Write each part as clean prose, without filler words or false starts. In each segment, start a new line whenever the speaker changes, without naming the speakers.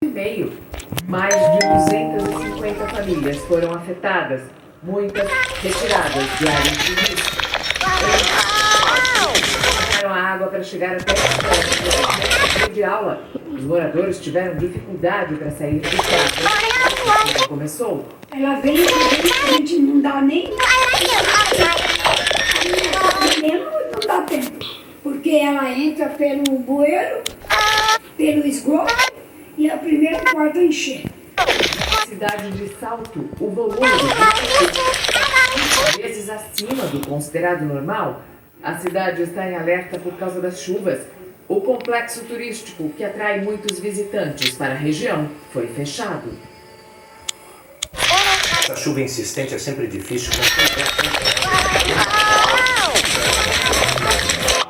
meio. Mais de 250 famílias foram afetadas, muitas retiradas de áreas de risco. Usaram a água para chegar até a escola de aula. Os moradores tiveram dificuldade para sair de casa. Quando começou?
Ela veio e a gente não dá nem não dá tempo, porque ela entra pelo bueiro, pelo esgoto e a primeira porta a encher.
Na cidade de Salto, o volume é 5 vezes acima do considerado normal. A cidade está em alerta por causa das chuvas. O complexo turístico, que atrai muitos visitantes para a região, foi fechado.
Essa chuva insistente é sempre difícil.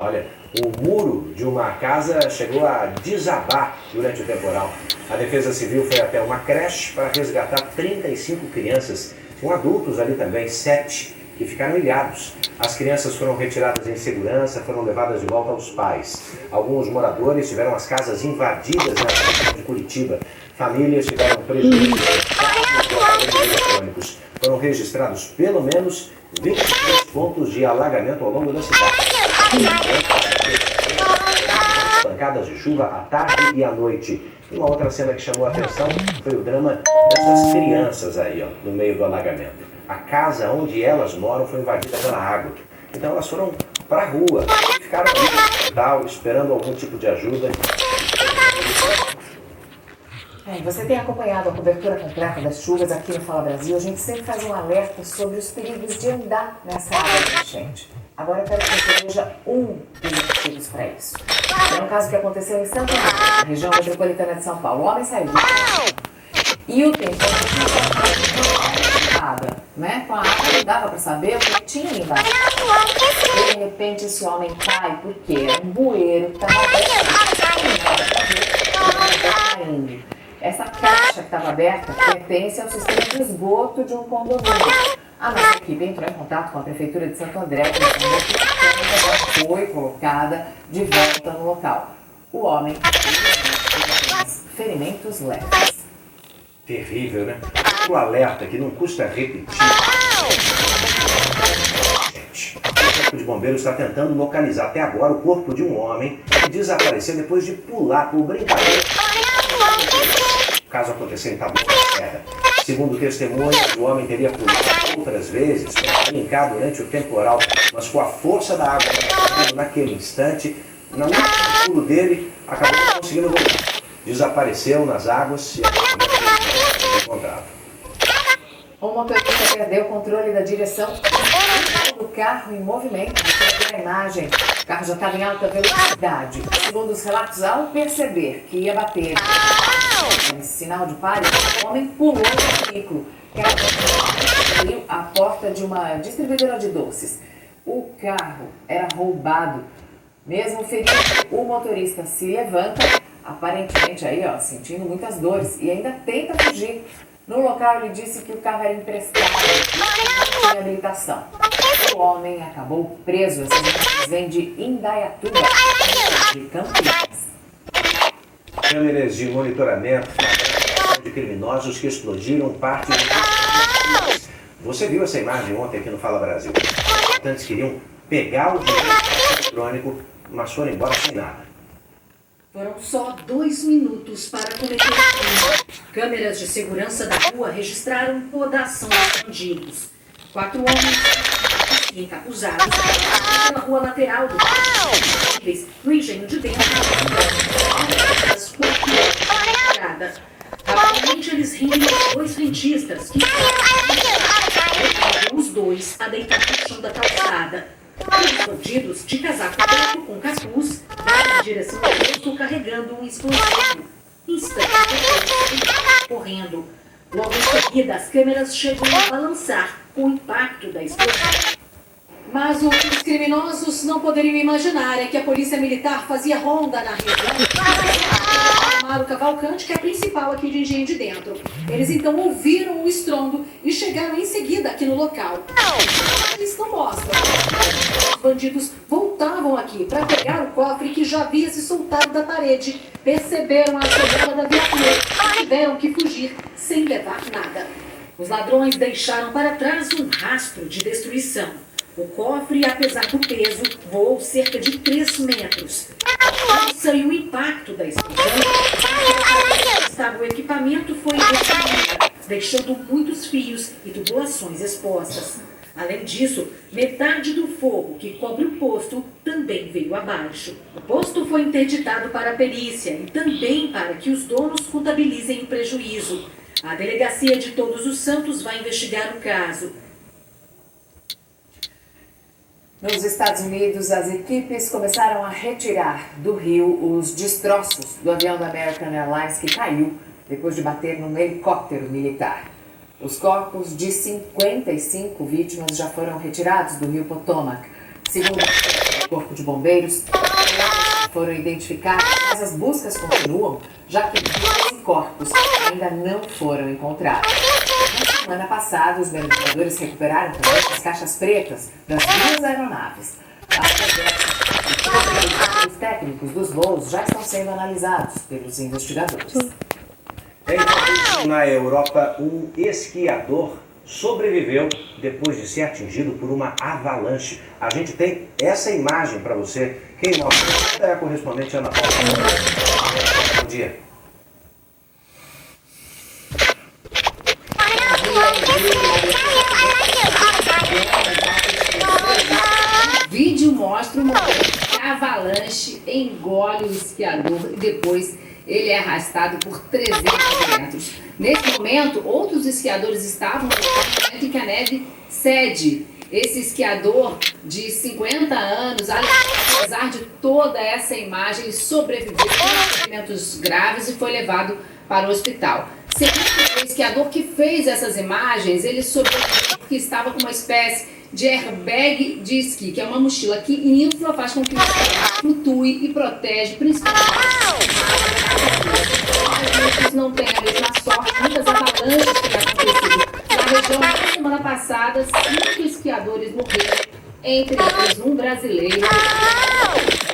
Olha, o muro de uma casa chegou a desabar durante o temporal. A Defesa Civil foi até uma creche para resgatar 35 crianças. Tinham adultos ali também, 7, que ficaram ilhados. As crianças foram retiradas em segurança, foram levadas de volta aos pais. Alguns moradores tiveram as casas invadidas na cidade de Curitiba. Famílias tiveram prejuízos eletrônicos. Foram registrados pelo menos 23 pontos de alagamento ao longo da cidade. Pancadas de chuva à tarde e à noite. E uma outra cena que chamou a atenção foi o drama dessas crianças aí, ó, no meio do alagamento. A casa onde elas moram foi invadida pela água. Então elas foram para a rua, ficaram ali no hospital esperando algum tipo de ajuda.
Você tem acompanhado a cobertura completa das chuvas aqui no Fala Brasil. A gente sempre faz um alerta sobre os perigos de andar nessa área de enchente. Agora eu quero que você veja um dos motivos para isso. É um caso que aconteceu em Santo André, na região metropolitana de São Paulo. O homem saiu do carro e o tempo né? Com a água não dava para saber o que tinha ali embaixo. De repente esse homem cai porque era um bueiro que estava caindo. Essa caixa que estava aberta pertence ao sistema de esgoto de um condomínio. A nossa equipe entrou em contato com a Prefeitura de Santo André, que já foi colocada de volta no local. O homem teve ferimentos leves.
Terrível, né? O alerta que não custa repetir. O Corpo de Bombeiros está tentando localizar até agora o corpo de um homem que desapareceu depois de pular por brincadeira. O caso aconteceu em Taboão da Serra. Segundo testemunhas, o homem teria pulado outras vezes para brincar durante o temporal, mas com a força da água naquele instante, no pulo dele, acabou não conseguindo voltar. Desapareceu nas águas e foi encontrado.
O motorista perdeu o controle da direção do carro em movimento. Você vê a imagem, o carro já estava em alta velocidade. Segundo os relatos, ao perceber que ia bater nesse sinal de pare, o homem pulou do veículo, abriu a porta de uma distribuidora de doces. O carro era roubado. Mesmo ferido, o motorista se levanta, aparentemente aí, ó, sentindo muitas dores, e ainda tenta fugir. No local, ele disse que o carro era emprestado e não tinha habilitação. O homem acabou preso. Essas imagens vêm de Indaiatuba, de Campinas.
Câmeras de monitoramento de criminosos que explodiram parte do... Você viu essa imagem ontem aqui no Fala Brasil. Os assaltantes queriam pegar o dinheiro eletrônico, mas foram embora sem nada.
Foram só 2 minutos para cometer o crime. Câmeras de segurança da rua registraram toda a ação dos bandidos. 4 homens encapuzados pela rua lateral do no engenho de dentro da rapidamente eles rendem os 2 rentistas que os 2 a deitar no chão da calçada. Os bandidos, de casaco preto com capuz, vão em direção ao rosto carregando um explosivo. Instante depois, correndo. Logo em seguida, as câmeras chegam a balançar com o impacto da explosão.
Mas o que os criminosos não poderiam imaginar é que a polícia militar fazia ronda na região. Amaro Cavalcante, que é a principal aqui de Engenho de Dentro. Eles então ouviram o estrondo e chegaram em seguida aqui no local. Eles não mostram. Os bandidos voltavam aqui para pegar o cofre que já havia se soltado da parede. Perceberam a chegada da viatura tiveram que fugir sem levar nada.
Os ladrões deixaram para trás um rastro de destruição. O cofre, apesar do peso, voou cerca de 3 metros. A força e o impacto da explosão estava o equipamento foi destruído, deixando muitos fios e tubulações expostas. Além disso, metade do fogo que cobre o posto também veio abaixo. O posto foi interditado para a perícia e também para que os donos contabilizem o prejuízo. A Delegacia de Todos os Santos vai investigar o caso.
Nos Estados Unidos, as equipes começaram a retirar do rio os destroços do avião da American Airlines que caiu depois de bater num helicóptero militar. Os corpos de 55 vítimas já foram retirados do rio Potomac. Segundo o Corpo de Bombeiros, foram identificados, mas as buscas continuam, já que 12 corpos ainda não foram encontrados. Na semana passada, os mergulhadores recuperaram também as caixas pretas das 2 aeronaves. Os técnicos dos voos já estão sendo analisados pelos investigadores.
Na Europa, um esquiador sobreviveu depois de ser atingido por uma avalanche. A gente tem essa imagem para você. Quem mostra é a correspondente Ana Paula. Bom dia.
O vídeo mostra o momento que a avalanche engole o esquiador e depois ele é arrastado por 300 metros. Nesse momento, outros esquiadores estavam no momento em que a neve cede. Esse esquiador de 50 anos, apesar de toda essa imagem, ele sobreviveu com ferimentos graves e foi levado para o hospital. Segundo o esquiador que fez essas imagens, ele sobreviveu porque estava com uma espécie de airbag de esqui, que é uma mochila que infla, faz com que o esquiador flutue e protege principalmente. Mas não tem a mesma sorte, muitas avalanches têm acontecido. Na região, na semana passada, 5 esquiadores morreram, entre eles um brasileiro.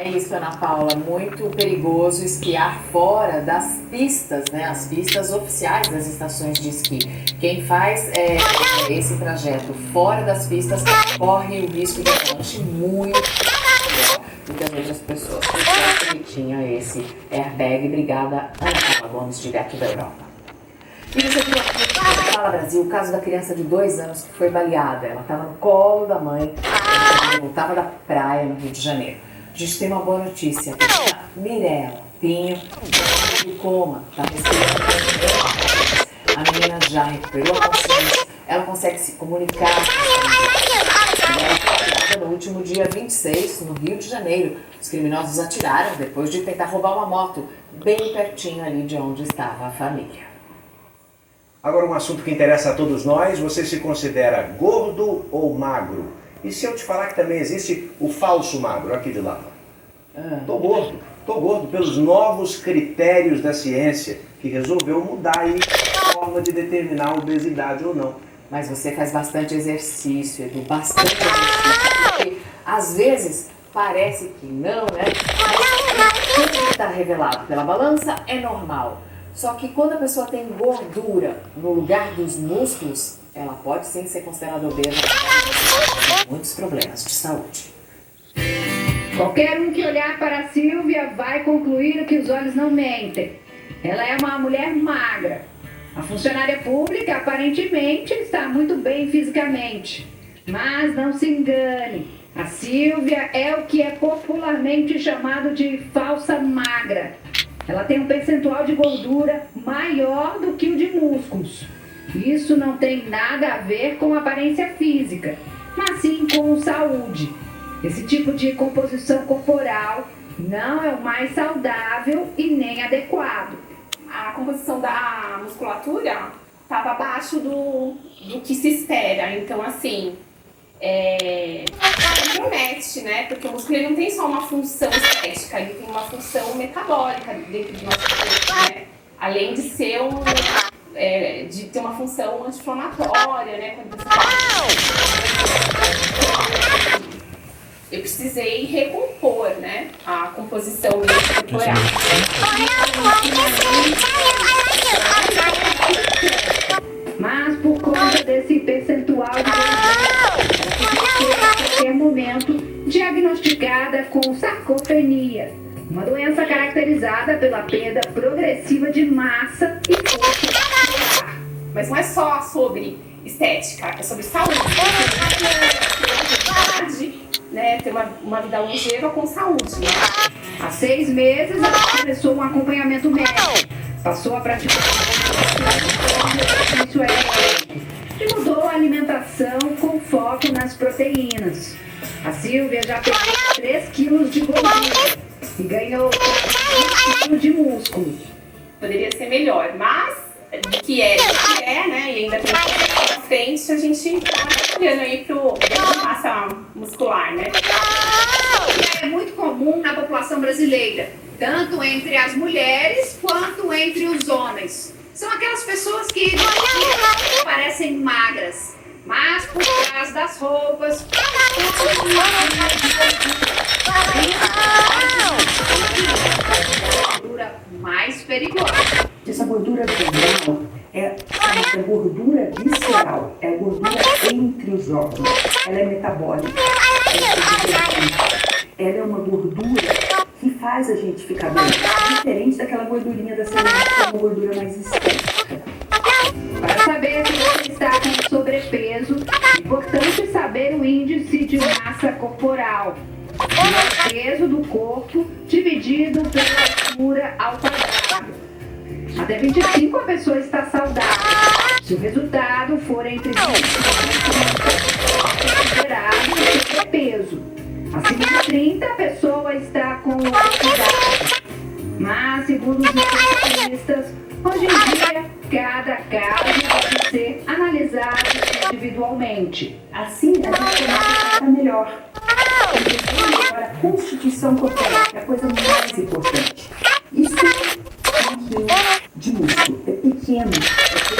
É isso, Ana Paula, muito perigoso esquiar fora das pistas, né? As pistas oficiais das estações de esqui. Quem faz esse trajeto fora das pistas corre o risco de avalanche muito maior do que as outras pessoas. Por isso que tinha esse airbag. Obrigada, Ana Paula Gomes, direto da Europa. E você viu aqui no Fala Brasil o caso da criança de 2 anos que foi baleada. Ela estava no colo da mãe, ela voltava da praia no Rio de Janeiro. A gente tem uma boa notícia. A Mirella Pinho está em coma, está respirando. A menina já recuperou a consciência, ela consegue se comunicar com a família. Ela foi baleada no último dia 26, no Rio de Janeiro. Os criminosos atiraram depois de tentar roubar uma moto, bem pertinho ali de onde estava a família.
Agora um assunto que interessa a todos nós, você se considera gordo ou magro? E se eu te falar que também existe o falso magro, aqui de lado? Tô gordo pelos novos critérios da ciência, que resolveu mudar aí a forma de determinar a obesidade ou não.
Mas você faz bastante exercício, Edu, bastante exercício, porque às vezes parece que não, né? Mas o que está revelado pela balança é normal. Só que quando a pessoa tem gordura no lugar dos músculos, ela pode sim ser considerada obesa, tem muitos problemas de saúde.
Qualquer um que olhar para a Silvia vai concluir que os olhos não mentem. Ela é uma mulher magra. A funcionária pública aparentemente está muito bem fisicamente. Mas não se engane, a Silvia é o que é popularmente chamado de falsa magra. Ela tem um percentual de gordura maior do que o de músculos. Isso não tem nada a ver com aparência física, mas sim com saúde. Esse tipo de composição corporal não é o mais saudável e nem adequado.
A composição da musculatura estava abaixo do que se espera. Então, assim, compromete, né? Porque o músculo ele não tem só uma função estética, ele tem uma função metabólica dentro do nosso corpo, né? Além de ser de ter uma função anti-inflamatória, né? Quando eu precisei recompor, né, a composição corporal.
Uma doença caracterizada pela perda progressiva de massa e força muscular.
Mas não é só sobre estética, é sobre saúde. Né, ter uma vida longeva com saúde. Né?
Há 6 meses, ela começou um acompanhamento médico. Passou a praticar exercício aeróbico e mudou a alimentação com foco nas proteínas. A Silvia já perdeu 3 quilos de gordura e ganhou 1 quilo de músculo.
Poderia ser melhor, mas do que é, né? E ainda tem que pra frente, a gente tá olhando aí pro massa muscular, né?
É muito comum na população brasileira, tanto entre as mulheres quanto entre os homens. São aquelas pessoas que parecem magras, mas por trás das roupas, a gordura mais perigosa.
Essa gordura abdominal é chamada gordura visceral, é a gordura entre os órgãos, ela é metabólica, ela é uma gordura que faz a gente ficar bem, diferente daquela gordurinha da celulite, que é uma gordura mais estética.
Para saber se você está com sobrepeso, é importante saber o índice de massa corporal, que é o peso do corpo dividido pela altura ao quadrado. Até 25 a pessoa está saudável. Se o resultado for entre 20 e considerado sobrepeso. Acima de 30 a pessoa está com obesidade. Mas, segundo os especialistas, hoje em dia, cada caso deve ser analisado individualmente.
Assim, a gente começa a melhor. Agora, a constituição corporal, que é a coisa mais importante. Isso é um quilo de músculo, é pequeno.